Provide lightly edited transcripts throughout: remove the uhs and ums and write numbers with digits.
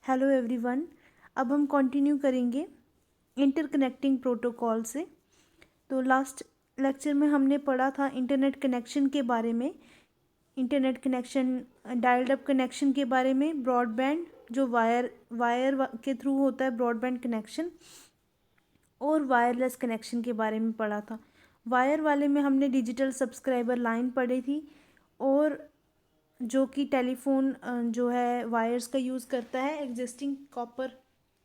Hello everyone. अब हम continue करेंगे इंटरकनेक्टिंग प्रोटोकॉल से। तो लास्ट लेक्चर में हमने पढ़ा था इंटरनेट कनेक्शन के बारे में, internet connection, dialled up connection के बारे में, ब्रॉडबैंड जो वायर के थ्रू होता है ब्रॉडबैंड कनेक्शन, और वायरलेस कनेक्शन के बारे में पढ़ा था। वायर वाले में हमने डिजिटल सब्सक्राइबर लाइन पढ़ी थी, और जो कि टेलीफोन जो है वायर्स का यूज़ करता है, एग्जिस्टिंग कॉपर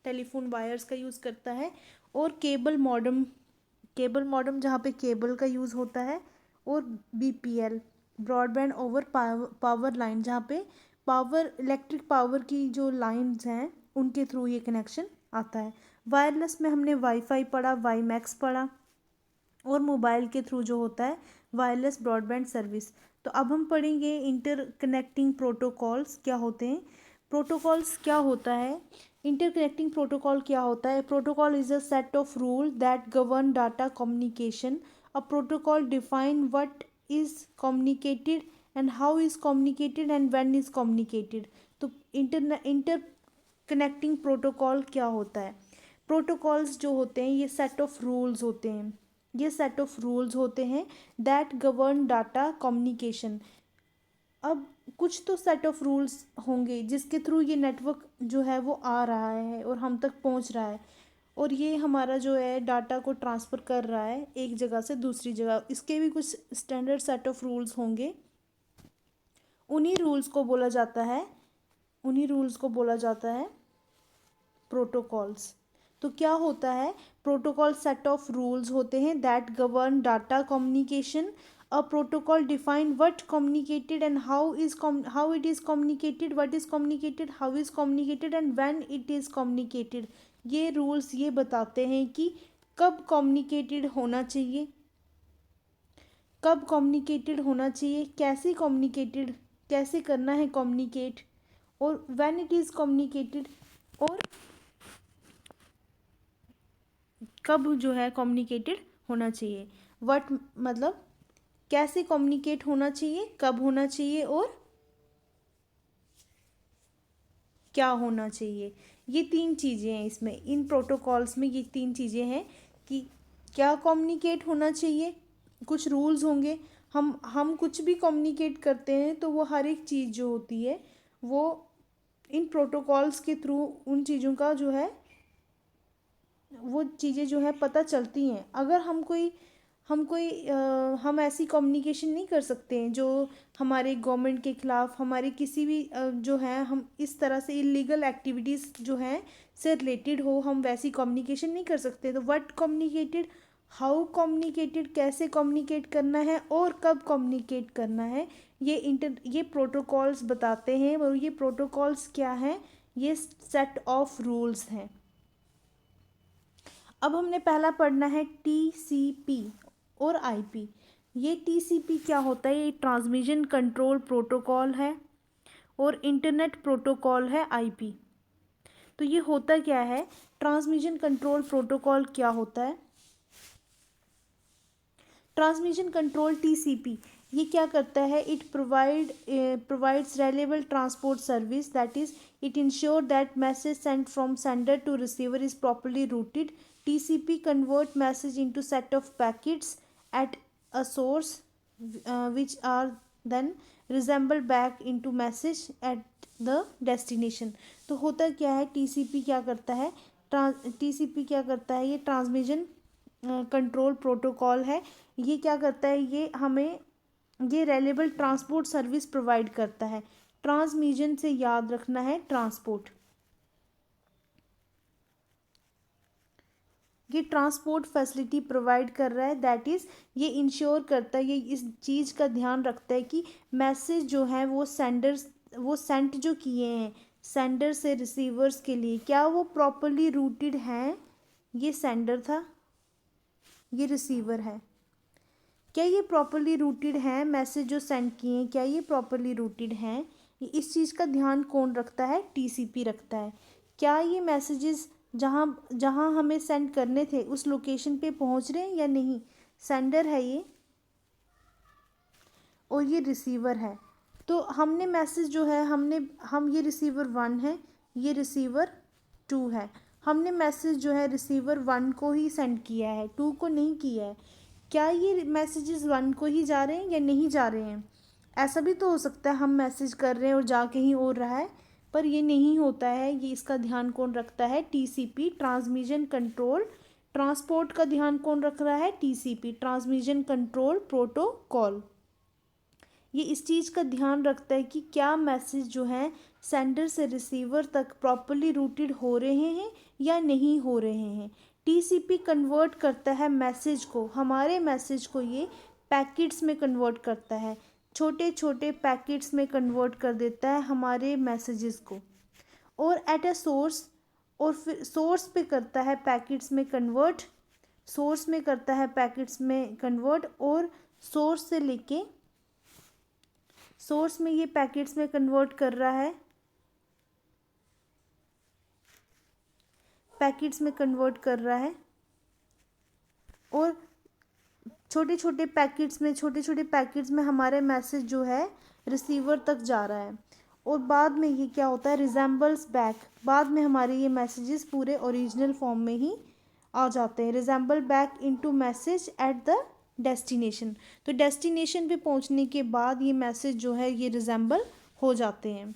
टेलीफोन वायर्स का यूज़ करता है, और केबल मॉडेम जहाँ पे केबल का यूज़ होता है, और BPL broadband over power line जहाँ पे पावर इलेक्ट्रिक पावर की जो लाइंस हैं उनके थ्रू ये कनेक्शन आता है। वायरलेस में हमने वाईफाई पढ़ा, वाई मैक्स पढ़ा, और मोबाइल के थ्रू जो होता है वायरलेस ब्रॉडबैंड सर्विस। तो अब हम पढ़ेंगे इंटरकनेक्टिंग प्रोटोकॉल्स क्या होते हैं। प्रोटोकॉल्स क्या होता है, इंटरकनेक्टिंग प्रोटोकॉल क्या होता है। Protocol is a set of rule that govern data communication. A protocol define what is communicated and how is communicated and when is communicated. तो इंटर कनेक्टिंग प्रोटोकॉल क्या होता है। प्रोटोकॉल्स जो होते हैं ये सेट ऑफ रूल्स होते हैं, ये सेट ऑफ रूल्स होते हैं दैट गवर्न डाटा कम्युनिकेशन। अब कुछ तो सेट ऑफ रूल्स होंगे जिसके थ्रू ये नेटवर्क जो है वो आ रहा है और हम तक पहुंच रहा है, और ये हमारा जो है डाटा को ट्रांसफ़र कर रहा है एक जगह से दूसरी जगह। इसके भी कुछ स्टैंडर्ड सेट ऑफ रूल्स होंगे, उन्हीं रूल्स को बोला जाता है, उन्हीं रूल्स को बोला जाता है प्रोटोकॉल्स। तो क्या होता है, प्रोटोकॉल सेट ऑफ रूल्स होते हैं that govern data communication. A protocol define what communicated and how it is communicated, what is communicated, how is communicated and when it is communicated. ये रूल्स ये बताते हैं कि कब कम्युनिकेटेड होना चाहिए, कब कम्युनिकेटेड होना चाहिए, कैसे कम्युनिकेटेड, कैसे करना है कम्युनिकेट, और व्हेन इट इज़ कम्युनिकेटेड, और कब जो है कम्युनिकेटेड होना चाहिए। व्हाट मतलब कैसे कम्युनिकेट होना चाहिए, कब होना चाहिए, और क्या होना चाहिए। ये तीन चीज़ें हैं इसमें, इन प्रोटोकॉल्स में ये तीन चीज़ें हैं कि क्या कम्युनिकेट होना चाहिए, कुछ रूल्स होंगे। हम कुछ भी कम्युनिकेट करते हैं तो वो हर एक चीज़ जो होती है वो इन प्रोटोकॉल्स के थ्रू उन चीज़ों का जो है वो चीज़ें जो है पता चलती हैं। अगर हम ऐसी कम्युनिकेशन नहीं कर सकते हैं जो हमारे गवर्नमेंट के ख़िलाफ़, हमारे किसी भी जो है हम इस तरह से इलीगल एक्टिविटीज़ जो हैं से रिलेटेड हो, हम वैसी कम्युनिकेशन नहीं कर सकते। तो व्हाट कम्युनिकेटेड, हाउ कम्युनिकेटेड, कैसे कम्युनिकेट करना है और कब कम्युनिकेट करना है, ये प्रोटोकॉल्स बताते हैं। और ये प्रोटोकॉल्स क्या हैं, ये सेट ऑफ रूल्स हैं। अब हमने पहला पढ़ना है टीसीपी और आईपी। ये टीसीपी क्या होता है, ये ट्रांसमिशन कंट्रोल प्रोटोकॉल है, और इंटरनेट प्रोटोकॉल है आईपी। तो ये होता क्या है, ट्रांसमिशन कंट्रोल प्रोटोकॉल क्या होता है। ट्रांसमिशन कंट्रोल टीसीपी ये क्या करता है, it provides reliable transport service, that is it ensure that message sent from sender to receiver is properly routed. TCP convert message into set of packets at a source which are then resemble back into message at the destination। तो होता क्या है, TCP क्या करता है, TCP क्या करता है, ये ट्रांसमिशन कंट्रोल प्रोटोकॉल है। ये क्या करता है, ये हमें ये रेलेबल ट्रांसपोर्ट सर्विस प्रोवाइड करता है। ट्रांसमिशन से याद रखना है ट्रांसपोर्ट, ये ट्रांसपोर्ट फैसिलिटी प्रोवाइड कर रहा है, दैट इज़ ये इंश्योर करता है, ये इस चीज़ का ध्यान रखता है कि मैसेज जो है वो सेंट जो किए हैं सेंडर से रिसीवर्स के लिए, क्या वो प्रॉपरली रूटेड हैं। ये सेंडर था, ये रिसीवर है, क्या ये प्रॉपरली रूटेड हैं, मैसेज जो सेंड किए हैं क्या ये प्रॉपरली रूटेड हैं। इस चीज़ का ध्यान कौन रखता है, टीसीपी रखता है। क्या ये मैसेजेस जहाँ जहाँ हमें सेंड करने थे उस लोकेशन पे पहुँच रहे हैं या नहीं। सेंडर है ये और ये रिसीवर है। तो हमने मैसेज जो है हम ये रिसीवर 1 है, ये रिसीवर 2 है। हमने मैसेज जो है रिसीवर 1 को ही सेंड किया है, 2 को नहीं किया है। क्या ये मैसेजेस 1 को ही जा रहे हैं या नहीं जा रहे हैं? ऐसा भी तो हो सकता है हम मैसेज कर रहे हैं और जा कहीं और रहा है, पर ये नहीं होता है। ये इसका ध्यान कौन रखता है? TCP, transmission control. ट्रांसपोर्ट का ध्यान कौन रख रहा है? TCP, transmission control protocol. ये इस चीज़ का ध्यान रखता है कि क्या मैसेज जो है सेंडर से रिसीवर तक प्रॉपरली रूटेड हो रहे हैं या नहीं हो रहे हैं। टीसीपी कन्वर्ट करता है मैसेज को, हमारे मैसेज को ये पैकेट्स में कन्वर्ट करता है, छोटे छोटे पैकेट्स में कन्वर्ट कर देता है हमारे मैसेजेस को। और एट अ सोर्स, और फिर सोर्स पे करता है पैकेट्स में कन्वर्ट, सोर्स में करता है पैकेट्स में कन्वर्ट, और सोर्स से लेके सोर्स में ये पैकेट्स में कन्वर्ट कर रहा है, पैकेट्स में कन्वर्ट कर रहा है, और छोटे छोटे पैकेट्स में हमारे मैसेज जो है रिसीवर तक जा रहा है। और बाद में ये क्या होता है? रिजेंबल्स बैक, बाद में हमारे ये मैसेजेस पूरे ओरिजिनल फॉर्म में ही आ जाते हैं। Resemble back into message at the destination, तो डेस्टिनेशन पे पहुंचने के बाद ये मैसेज जो है ये रिजेंबल हो जाते हैं।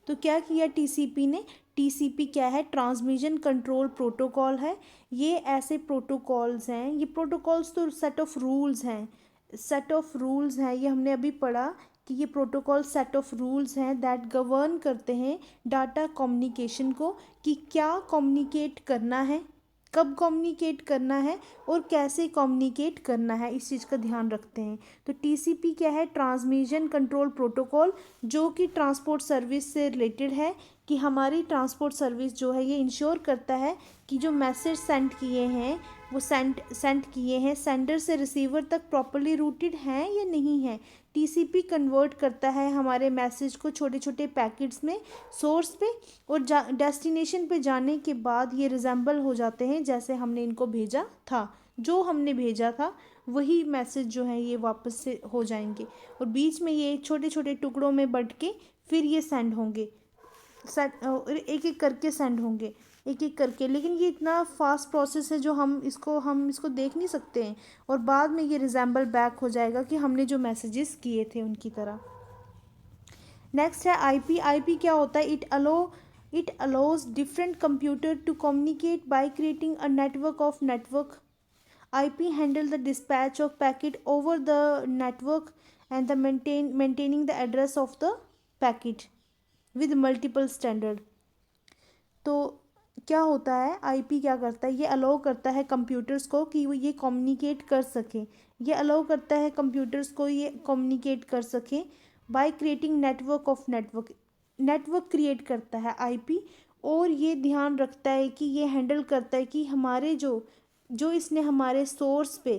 तो क्या किया टीसीपी ने? टीसीपी क्या है? ट्रांसमिशन कंट्रोल प्रोटोकॉल है। ये ऐसे प्रोटोकॉल्स हैं, ये प्रोटोकॉल्स तो सेट ऑफ रूल्स हैं, सेट ऑफ रूल्स हैं। ये हमने अभी पढ़ा कि ये प्रोटोकॉल सेट ऑफ रूल्स हैं दैट गवर्न करते हैं डाटा कम्युनिकेशन को, कि क्या कम्युनिकेट करना है, कब कम्युनिकेट करना है और कैसे कम्युनिकेट करना है, इस चीज़ का ध्यान रखते हैं। तो टीसीपी क्या है? ट्रांसमिशन कंट्रोल प्रोटोकॉल, जो कि ट्रांसपोर्ट सर्विस से रिलेटेड है, कि हमारी ट्रांसपोर्ट सर्विस जो है ये इंश्योर करता है कि जो मैसेज सेंड किए हैं वो सेंड किए हैं सेंडर से रिसीवर तक प्रॉपरली रूटेड हैं या नहीं है। टीसीपी कन्वर्ट करता है हमारे मैसेज को छोटे छोटे पैकेट्स में सोर्स पे, और डेस्टिनेशन पे जाने के बाद ये रिजेंबल हो जाते हैं जैसे हमने इनको भेजा था। जो हमने भेजा था वही मैसेज जो है ये वापस से हो जाएंगे, और बीच में ये छोटे छोटे टुकड़ों में बट के फिर ये सेंड होंगे, एक एक करके सेंड होंगे, एक एक करके। लेकिन ये इतना फास्ट प्रोसेस है जो हम इसको देख नहीं सकते हैं, और बाद में ये रिजेंबल बैक हो जाएगा कि हमने जो मैसेजेस किए थे उनकी तरह। नेक्स्ट है आईपी। आईपी क्या होता है? It allows different computer to communicate by creating a network of network. IP handle the dispatch of packet over the network and the maintaining the address of the packet with multiple standard। तो क्या होता है? IP क्या करता है? ये allow करता है कंप्यूटर्स को कि वो ये कम्युनिकेट कर सकें, ये अलाउ करता है कंप्यूटर्स को ये कम्युनिकेट कर सकें by creating network of network. Network create करता है आईपी, और ये ध्यान रखता है कि ये हैंडल करता है कि हमारे जो जो इसने हमारे सोर्स पे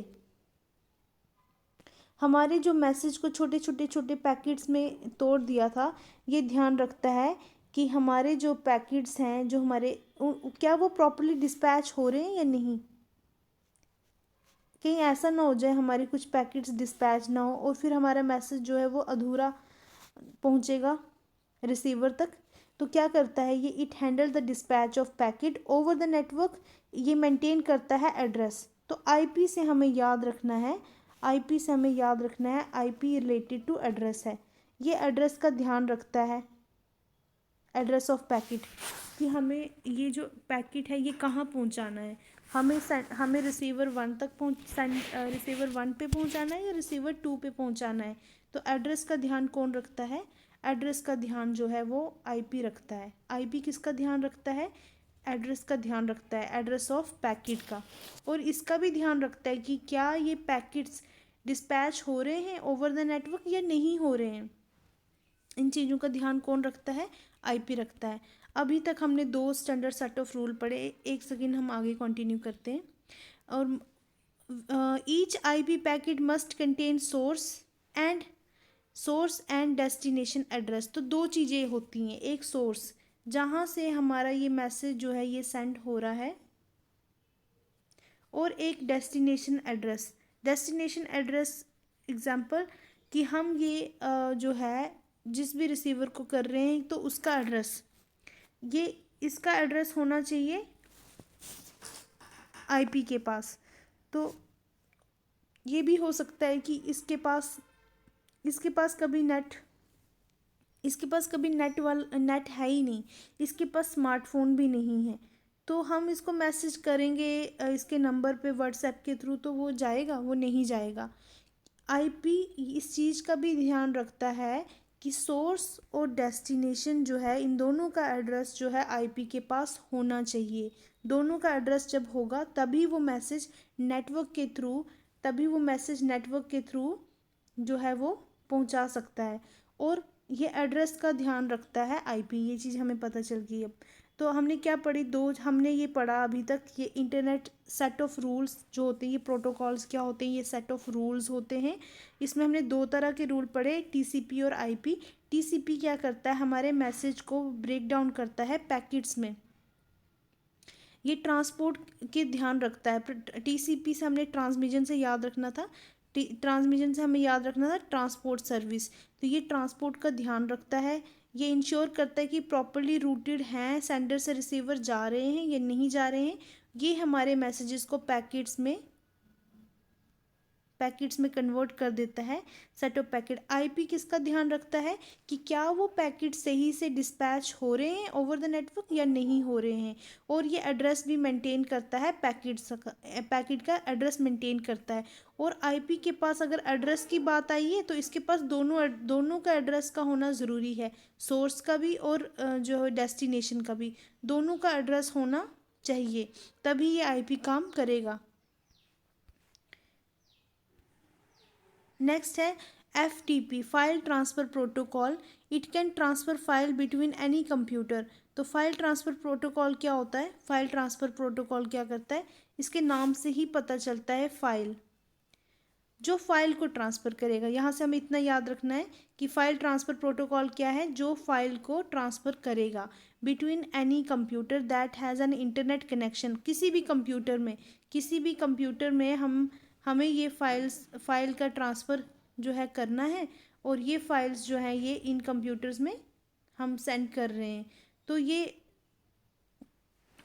हमारे जो मैसेज को छोटे पैकेट्स में तोड़ दिया था, ये ध्यान रखता है कि हमारे जो पैकेट्स हैं जो हमारे क्या वो प्रॉपरली डिस्पैच हो रहे हैं या नहीं। कहीं ऐसा ना हो जाए हमारे कुछ पैकेट्स डिस्पैच ना हो और फिर हमारा मैसेज जो है वो अधूरा पहुंचेगा रिसीवर तक। तो क्या करता है ये? It handle the dispatch of packet over the network, ये मेंटेन करता है एड्रेस। तो आईपी से हमें याद रखना है, आईपी से हमें याद रखना है, आईपी रिलेटेड टू एड्रेस है। ये एड्रेस का ध्यान रखता है, एड्रेस ऑफ पैकेट, कि हमें ये जो पैकेट है ये कहाँ पहुँचाना है। हमें रिसीवर 1 तक रिसीवर 1 पे पहुँचाना है या रिसीवर 2 पे पहुँचाना है। तो एड्रेस का ध्यान कौन रखता है? एड्रेस का ध्यान जो है वो आईपी रखता है। आईपी किसका ध्यान रखता है? एड्रेस का ध्यान रखता है, एड्रेस ऑफ पैकेट का। और इसका भी ध्यान रखता है कि क्या ये पैकेट्स डिस्पैच हो रहे हैं ओवर द नेटवर्क या नहीं हो रहे हैं। इन चीज़ों का ध्यान कौन रखता है? आईपी रखता है। अभी तक हमने 2 स्टैंडर्ड सेट ऑफ रूल पढ़े, एक सेकेंड हम आगे कंटिन्यू करते हैं। और each IP packet must contain source and destination address. तो 2 चीज़ें होती हैं, एक सोर्स जहाँ से हमारा ये मैसेज जो है ये सेंड हो रहा है, और एक destination address. Destination address example कि हम ये जो है जिस भी रिसीवर को कर रहे हैं तो उसका एड्रेस, ये इसका एड्रेस होना चाहिए आईपी के पास। तो ये भी हो सकता है कि इसके पास कभी नेट है ही नहीं, इसके पास स्मार्टफोन भी नहीं है। तो हम इसको मैसेज करेंगे इसके नंबर पे व्हाट्सएप के थ्रू, तो वो जाएगा? वो नहीं जाएगा। आईपी इस चीज़ का भी ध्यान रखता है कि सोर्स और डेस्टिनेशन जो है, इन दोनों का एड्रेस जो है आईपी के पास होना चाहिए। दोनों का एड्रेस जब होगा तभी वो मैसेज नेटवर्क के थ्रू जो है वो पहुंचा सकता है। और ये एड्रेस का ध्यान रखता है आईपी, ये चीज़ हमें पता चल गई अब। तो हमने क्या पढ़ी, हमने ये पढ़ा अभी तक, ये इंटरनेट सेट ऑफ रूल्स जो होते हैं, ये प्रोटोकॉल्स क्या होते हैं, ये सेट ऑफ रूल्स होते हैं। इसमें हमने दो तरह के रूल पढ़े, टीसीपी और आईपी। टीसीपी क्या करता है, हमारे मैसेज को ब्रेक डाउन करता है पैकेट्स में, ये ट्रांसपोर्ट के ध्यान रखता है। टीसीपी से हमने ट्रांसमिशन से याद रखना था, ट्रांसमिशन से हमें याद रखना था ट्रांसपोर्ट सर्विस। तो ये ट्रांसपोर्ट का ध्यान रखता है, ये इंश्योर करता है कि प्रॉपरली रूटेड हैं, सेंडर से रिसीवर जा रहे हैं या नहीं जा रहे हैं। ये हमारे मैसेजेस को पैकेट्स में कन्वर्ट कर देता है, सेट ऑफ पैकेट। आईपी किसका ध्यान रखता है कि क्या वो पैकेट सही से डिस्पैच हो रहे हैं ओवर द नेटवर्क या नहीं हो रहे हैं। और ये एड्रेस भी मेंटेन करता है, पैकेट का एड्रेस मेंटेन करता है। और आईपी के पास अगर एड्रेस की बात आई है तो इसके पास दोनों का एड्रेस का होना ज़रूरी है, सोर्स का भी और जो है डेस्टिनेशन का भी, दोनों का एड्रेस होना चाहिए, तभी ये आईपी काम करेगा। नेक्स्ट है FTP, file transfer protocol. It can transfer file between any computer. तो फाइल ट्रांसफ़र प्रोटोकॉल क्या होता है, फाइल ट्रांसफ़र प्रोटोकॉल क्या करता है, इसके नाम से ही पता चलता है, फाइल जो फाइल को ट्रांसफ़र करेगा। यहाँ से हमें इतना याद रखना है कि फाइल ट्रांसफ़र प्रोटोकॉल क्या है, जो फाइल को ट्रांसफ़र करेगा between any computer that has an internet connection. किसी भी कंप्यूटर में हमें ये फाइल का ट्रांसफ़र जो है करना है, और ये फाइल्स जो है ये इन कंप्यूटर्स में हम सेंड कर रहे हैं। तो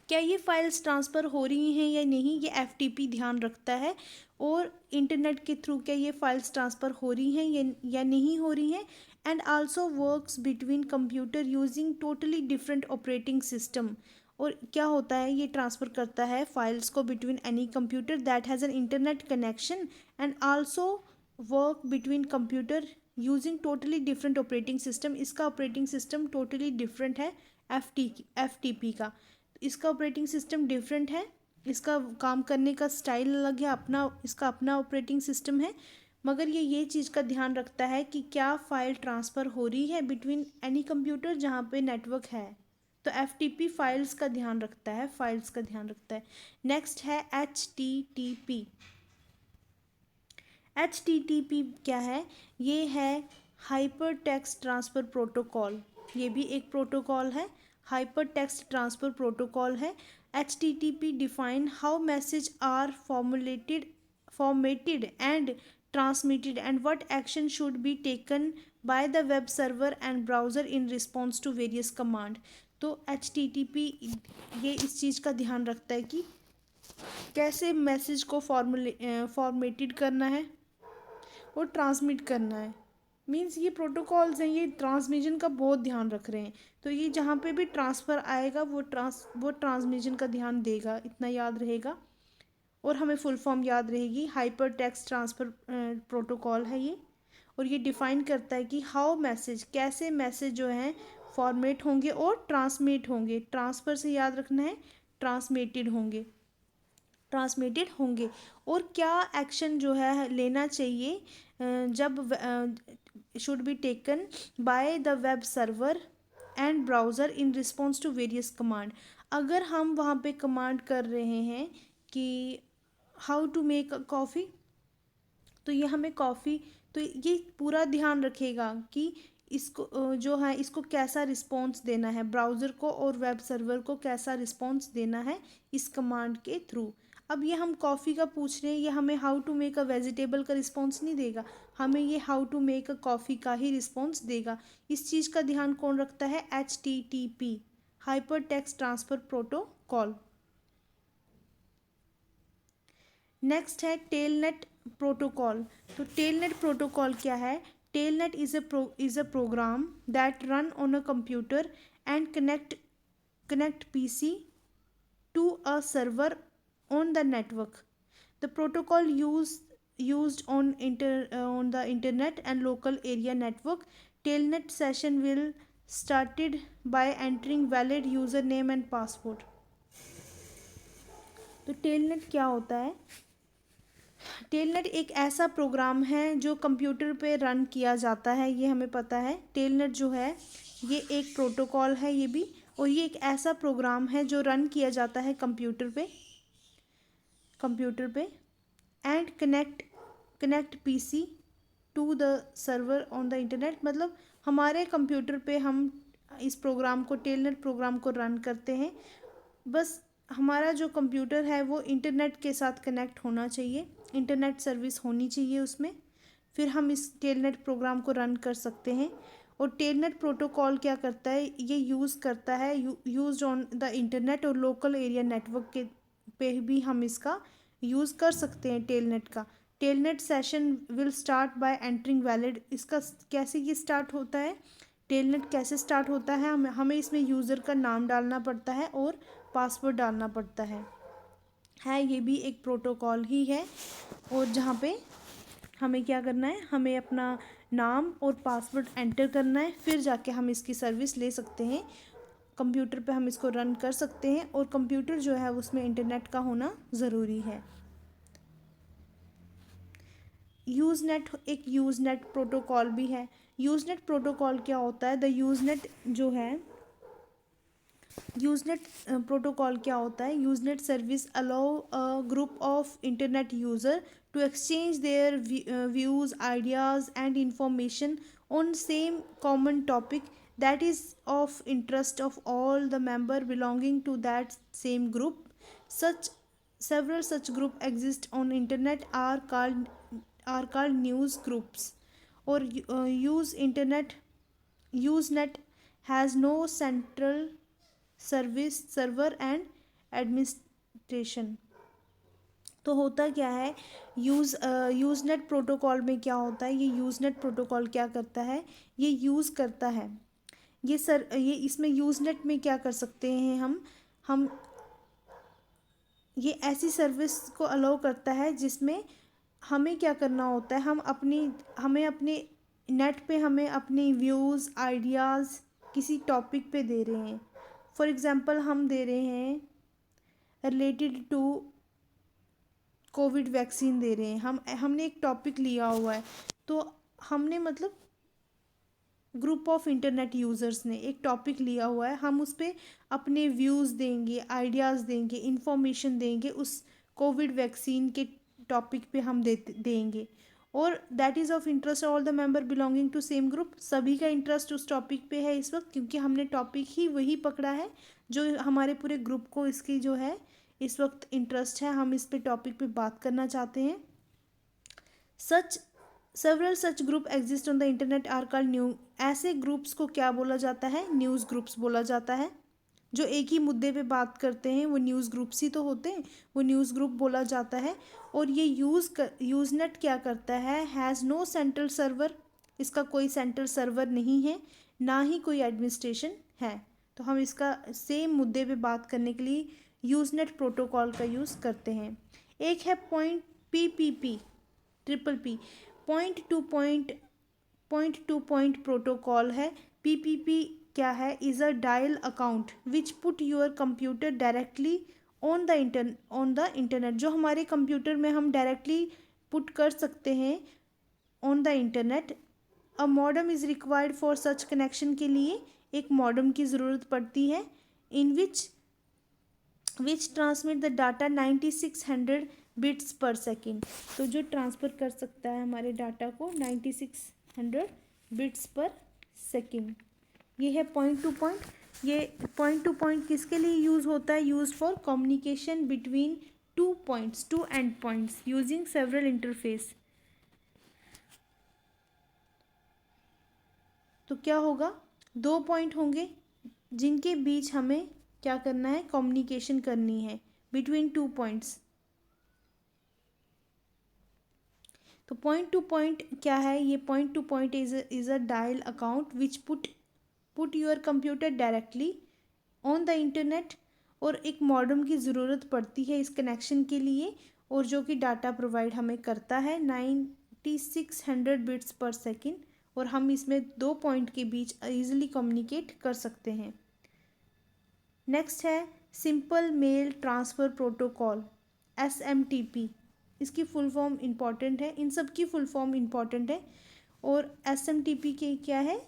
क्या ये फाइल्स ट्रांसफ़र हो रही हैं या नहीं, ये FTP ध्यान रखता है। और इंटरनेट के थ्रू क्या ये फाइल्स ट्रांसफ़र हो रही हैं या नहीं हो रही हैं। And also works between computer using totally different operating system. और क्या होता है, ये ट्रांसफ़र करता है फाइल्स को between any computer that has an internet connection, and also work between computer using totally different operating system. इसका ऑपरेटिंग सिस्टम टोटली डिफरेंट है FTP का। इसका ऑपरेटिंग सिस्टम डिफरेंट है, इसका काम करने का स्टाइल अलग है, इसका अपना ऑपरेटिंग सिस्टम है। मगर ये चीज़ का ध्यान रखता है कि क्या फ़ाइल ट्रांसफ़र हो रही है बिटवीन एनी कंप्यूटर जहाँ पे नेटवर्क है। तो FTP फाइल्स का ध्यान रखता है, नेक्स्ट है HTTP। HTTP क्या है, ये है हाइपर टेक्स्ट ट्रांसफ़र प्रोटोकॉल। ये भी एक प्रोटोकॉल है, हाइपर टेक्स्ट ट्रांसफ़र प्रोटोकॉल है। HTTP define how message are formatted and transmitted and what action should be taken by the web server and browser in response to various command। तो HTTP ये इस चीज़ का ध्यान रखता है कि कैसे मैसेज को फॉर्मेटेड करना है और ट्रांसमिट करना है। मीन्स ये प्रोटोकॉल्स हैं, ये ट्रांसमिशन का बहुत ध्यान रख रहे हैं। तो ये जहाँ पे भी ट्रांसफ़र आएगा वो ट्रांसमिशन का ध्यान देगा, इतना याद रहेगा। और हमें फुल फॉर्म याद रहेगी, हाइपर टेक्स्ट ट्रांसफ़र प्रोटोकॉल है ये। और ये डिफ़ाइन करता है कि कैसे मैसेज जो हैं फॉर्मेट होंगे और ट्रांसमिट होंगे। ट्रांसफ़र से याद रखना है, ट्रांसमिटेड होंगे। और क्या एक्शन जो है लेना चाहिए जब should be taken by the web server and browser in response to various command. अगर हम वहाँ पे कमांड कर रहे हैं कि how to make a coffee, तो ये हमें कॉफ़ी, तो ये पूरा ध्यान रखेगा कि इसको जो है इसको कैसा रिस्पॉन्स देना है, ब्राउज़र को और वेब सर्वर को कैसा रिस्पॉन्स देना है इस कमांड के थ्रू। अब ये हम कॉफ़ी का पूछ रहे हैं, ये हमें how to make a vegetable का रिस्पॉन्स नहीं देगा, हमें ये how to make a coffee का ही रिस्पॉन्स देगा। इस चीज़ का ध्यान कौन रखता है? HTTP, hypertext transfer protocol. Next है टेलनेट प्रोटोकॉल। तो टेलनेट प्रोटोकॉल क्या है? Telnet is a program that run on a computer and connect PC to a server on the network. The protocol used on the internet and local area network. Telnet session will started by entering valid username and password. तो telnet क्या होता है? Telnet एक ऐसा programme है जो computer पे run किया जाता है, ये हमें पता है। टेलनेट जो है ये एक प्रोटोकॉल है ये भी, और ये एक ऐसा प्रोग्राम है जो रन किया जाता है कंप्यूटर पे and connect PC to the server on the internet. मतलब हमारे कंप्यूटर पे हम इस प्रोग्राम को, टेलनेट प्रोग्राम को रन करते हैं। बस हमारा जो कंप्यूटर है वो इंटरनेट के साथ कनेक्ट होना चाहिए, इंटरनेट सर्विस होनी चाहिए उसमें, फिर हम इस टेलनेट प्रोग्राम को रन कर सकते हैं। और टेलनेट प्रोटोकॉल क्या करता है? ये यूज़ करता है यूज्ड ऑन द इंटरनेट और लोकल एरिया नेटवर्क के पे भी हम इसका यूज़ कर सकते हैं टेलनेट का। Telnet session will start by entering valid. इसका कैसे ये स्टार्ट होता है? टेलनेट कैसे स्टार्ट होता है? हमें इसमें यूज़र का नाम डालना पड़ता है और पासवर्ड डालना पड़ता है ये भी एक प्रोटोकॉल ही है। और जहाँ पे हमें क्या करना है? हमें अपना नाम और पासवर्ड एंटर करना है, फिर जाके हम इसकी सर्विस ले सकते हैं। कंप्यूटर पे हम इसको रन कर सकते हैं, और कंप्यूटर जो है उसमें इंटरनेट का होना ज़रूरी है। यूज़नेट एक यूज़नेट प्रोटोकॉल भी है। यूज़नेट प्रोटोकॉल क्या होता है? यूज़नेट प्रोटोकॉल क्या होता है? Usenet service allow a group of internet user to exchange their views, ideas and information on same common topic that is of interest of all the member belonging to that same group. Several such group exist on internet are called news groups. Or Usenet has no central server and administration. तो होता क्या है? Usenet protocol में क्या होता है? ये Usenet protocol क्या करता है? ये यूज़ करता है, ये इसमें यूज़नेट में क्या कर सकते हैं हम ये ऐसी सर्विस को अलाउ करता है जिसमें हमें क्या करना होता है? हमें अपने नेट पे हमें अपनी व्यूज़, आइडियाज़ किसी टॉपिक पे दे रहे हैं। फॉर एग्ज़ाम्पल हम दे रहे हैं रिलेटेड टू कोविड वैक्सीन दे रहे हैं, हमने एक टॉपिक लिया हुआ है। तो हमने मतलब ग्रुप ऑफ इंटरनेट यूज़र्स ने एक टॉपिक लिया हुआ है, हम उस पर अपने व्यूज़ देंगे, आइडियाज़ देंगे, इंफॉर्मेशन देंगे, उस कोविड वैक्सीन के टॉपिक पे हम देंगे। और that is of interest all the member belonging to same group. सभी का इंटरेस्ट उस टॉपिक पे है इस वक्त, क्योंकि हमने टॉपिक ही वही पकड़ा है जो हमारे पूरे ग्रुप को इसकी जो है इस वक्त इंटरेस्ट है, हम इस पे टॉपिक पे बात करना चाहते हैं। Several such group exist on the internet are called new. ऐसे ग्रुप्स को क्या बोला जाता है? न्यूज़ ग्रुप्स बोला जाता है। जो एक ही मुद्दे पे बात करते हैं वो न्यूज़ ग्रुप्स ही तो होते हैं, वो न्यूज़ ग्रुप बोला जाता है। और ये यूज़नेट क्या करता है? Has no central server. इसका कोई सेंट्रल सर्वर नहीं है, ना ही कोई एडमिनिस्ट्रेशन है। तो हम इसका सेम मुद्दे पे बात करने के लिए यूज़नेट प्रोटोकॉल का यूज़ करते हैं। एक है point PPP, triple P, point two point protocol है। PPP क्या है? Is a dial account which put your computer directly on the internet. जो हमारे कंप्यूटर में हम डायरेक्टली पुट कर सकते हैं on the internet. A modem is required for such connection. के लिए एक मॉडम की ज़रूरत पड़ती है, in which transmit the data 9600 bits per second. तो जो ट्रांसफ़र कर सकता है हमारे डाटा को 9600 बिट्स पर सेकेंड। ये है पॉइंट टू पॉइंट। ये पॉइंट टू पॉइंट किसके लिए यूज़ होता है? Use for communication between two endpoints using several interface। तो क्या होगा, 2 पॉइंट होंगे जिनके बीच हमें क्या करना है, कम्युनिकेशन करनी है बिटवीन 2 पॉइंट्स। तो पॉइंट टू पॉइंट क्या है, ये point two point is a dial account which put your computer directly on the internet. और एक मॉडेम की ज़रूरत पड़ती है इस कनेक्शन के लिए, और जो कि डाटा प्रोवाइड हमें करता है 9600 बिट्स पर सेकेंड, और हम इसमें 2 पॉइंट के बीच ईजिली कम्युनिकेट कर सकते हैं। नेक्स्ट है simple mail transfer protocol, SMTP। इसकी फुल फॉर्म इम्पॉर्टेंट है, इन सब की फुल फॉर्म इम्पॉर्टेंट है। और SMTP के क्या है,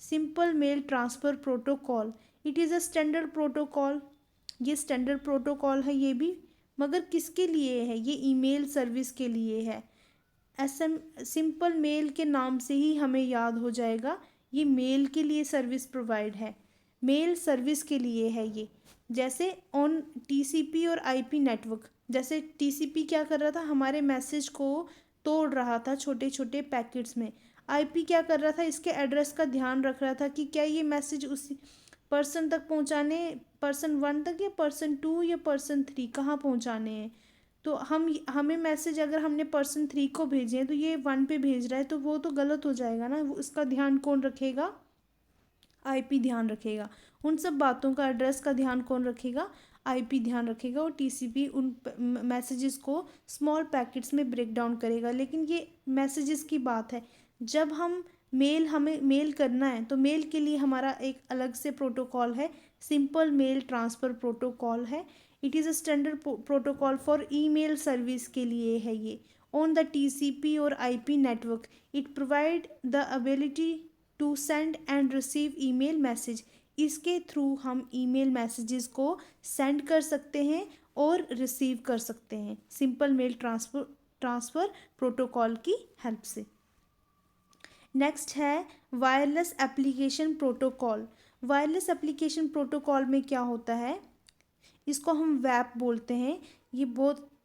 simple mail transfer protocol. It is a standard protocol, ये स्टैंडर्ड प्रोटोकॉल है ये भी, मगर किसके लिए है, ये ईमेल सर्विस के लिए है। सिंपल मेल के नाम से ही हमें याद हो जाएगा, ये मेल के लिए सर्विस प्रोवाइड है, मेल सर्विस के लिए है ये। जैसे ऑन TCP और IP नेटवर्क, जैसे TCP क्या कर रहा था, हमारे मैसेज को तोड़ रहा था छोटे छोटे पैकेट्स में। IP क्या कर रहा था, इसके एड्रेस का ध्यान रख रहा था कि क्या ये मैसेज उसी पर्सन तक पहुंचाने, पर्सन 1 तक या पर्सन 2 या पर्सन 3 कहाँ पहुंचाने हैं। तो हमें मैसेज अगर हमने पर्सन 3 को भेजे हैं तो ये 1 पे भेज रहा है, तो वो तो गलत हो जाएगा ना, वो उसका ध्यान कौन रखेगा, IP ध्यान रखेगा। उन सब बातों का, एड्रेस का ध्यान कौन रखेगा, IP ध्यान रखेगा। और TCP उन मैसेजेस को स्मॉल पैकेट्स में ब्रेक डाउन करेगा। लेकिन ये मैसेजेस की बात है, जब हमें मेल करना है तो मेल के लिए हमारा एक अलग से प्रोटोकॉल है, सिंपल मेल ट्रांसफ़र प्रोटोकॉल है। It is a standard protocol for email service के लिए है ये, ऑन द TCP और IP नेटवर्क। It provide the ability to send and receive email message. इसके थ्रू हम ईमेल मैसेजेस को सेंड कर सकते हैं और रिसीव कर सकते हैं, सिंपल मेल ट्रांसफ़र प्रोटोकॉल की हेल्प से। नेक्स्ट है wireless application protocol. Wireless application protocol में क्या होता है, इसको हम वैप बोलते हैं।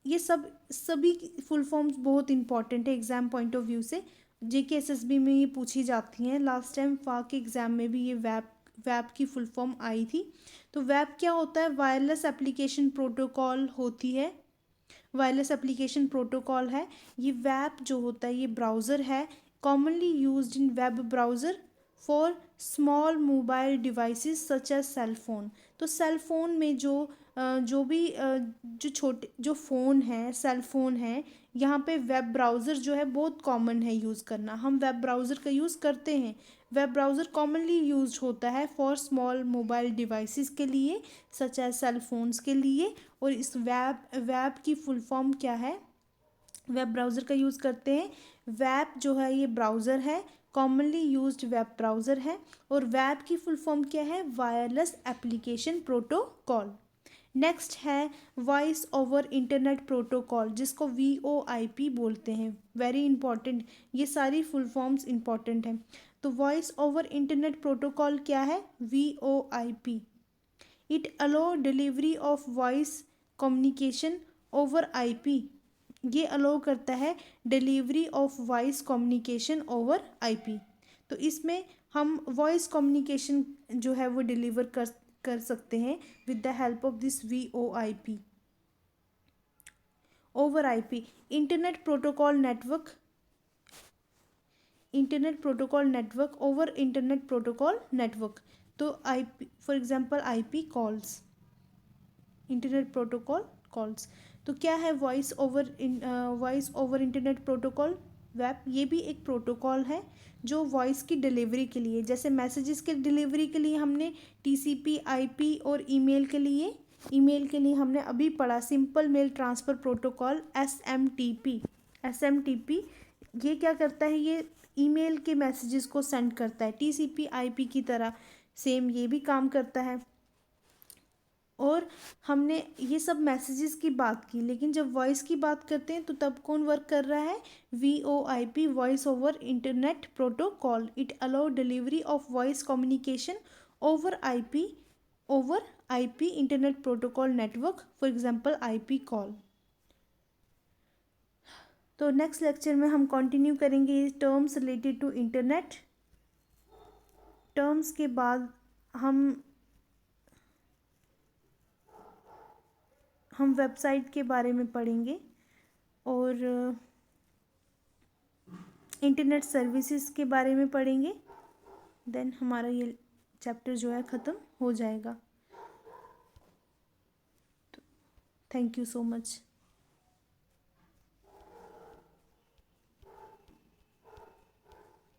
ये सभी फुल फॉर्म्स बहुत इंपॉर्टेंट है एग्ज़ाम पॉइंट ऑफ व्यू से, JK SSB में ये पूछी जाती हैं। लास्ट टाइम FA के एग्ज़ाम में भी ये वैप की फुल फॉर्म आई थी। तो वैप क्या होता है, वायरलेस एप्लीकेशन प्रोटोकॉल होती है, वायरलेस एप्लीकेशन प्रोटोकॉल है। ये वैप जो होता है, ये ब्राउज़र है, commonly used in web browser for small mobile devices such as cell phone. तो सेल फोन में जो फ़ोन है, सेल फोन है, यहाँ पे वेब ब्राउज़र जो है बहुत कॉमन है यूज़ करना, हम वेब ब्राउज़र का यूज़ करते हैं। वेब ब्राउज़र कॉमनली यूज होता है फॉर स्मॉल मोबाइल डिवाइसेस के लिए, सच एज सेल फोन्स के लिए। और इस वेब की फुल फॉर्म क्या है, वेब ब्राउज़र का यूज़ करते हैं। वेब जो है ये ब्राउज़र है, कॉमनली यूज्ड वेब ब्राउज़र है। और वेब की फुल फॉर्म क्या है, वायरलेस एप्लीकेशन प्रोटोकॉल। नेक्स्ट है वॉइस ओवर इंटरनेट प्रोटोकॉल, जिसको VoIP बोलते हैं। वेरी इंपॉर्टेंट, ये सारी फुल फॉर्म्स इंपॉर्टेंट हैं। तो वॉइस ओवर इंटरनेट प्रोटोकॉल क्या है, VoIP। It allow delivery of voice communication over IP। ये अलो करता है delivery of voice communication over IP। तो इसमें हम वॉइस कम्युनिकेशन जो है वो डिलीवर कर सकते हैं with the help of this VoIP over IP। Internet protocol network over internet protocol network. तो IP for example IP calls, internet protocol calls. तो क्या है voice over internet protocol, web. ये भी एक प्रोटोकॉल है जो वॉइस की डिलीवरी के लिए, जैसे मैसेजेस के डिलीवरी के लिए हमने TCP IP, और ईमेल के लिए हमने अभी पढ़ा simple mail transfer protocol SMTP। ये क्या करता है, ये ईमेल के मैसेजेस को सेंड करता है, TCP IP की तरह सेम ये भी काम करता है। और हमने ये सब मैसेजेस की बात की, लेकिन जब वॉइस की बात करते हैं तो तब कौन वर्क कर रहा है, VoIP, voice over internet protocol. It allow delivery of voice communication over IP over IP internet protocol network, for example IP call. तो नेक्स्ट लेक्चर में हम कंटिन्यू करेंगे terms related to internet. Terms के बाद हम वेबसाइट के बारे में पढ़ेंगे और इंटरनेट सर्विसेज के बारे में पढ़ेंगे। देन हमारा ये चैप्टर जो है ख़त्म हो जाएगा। Thank you so much.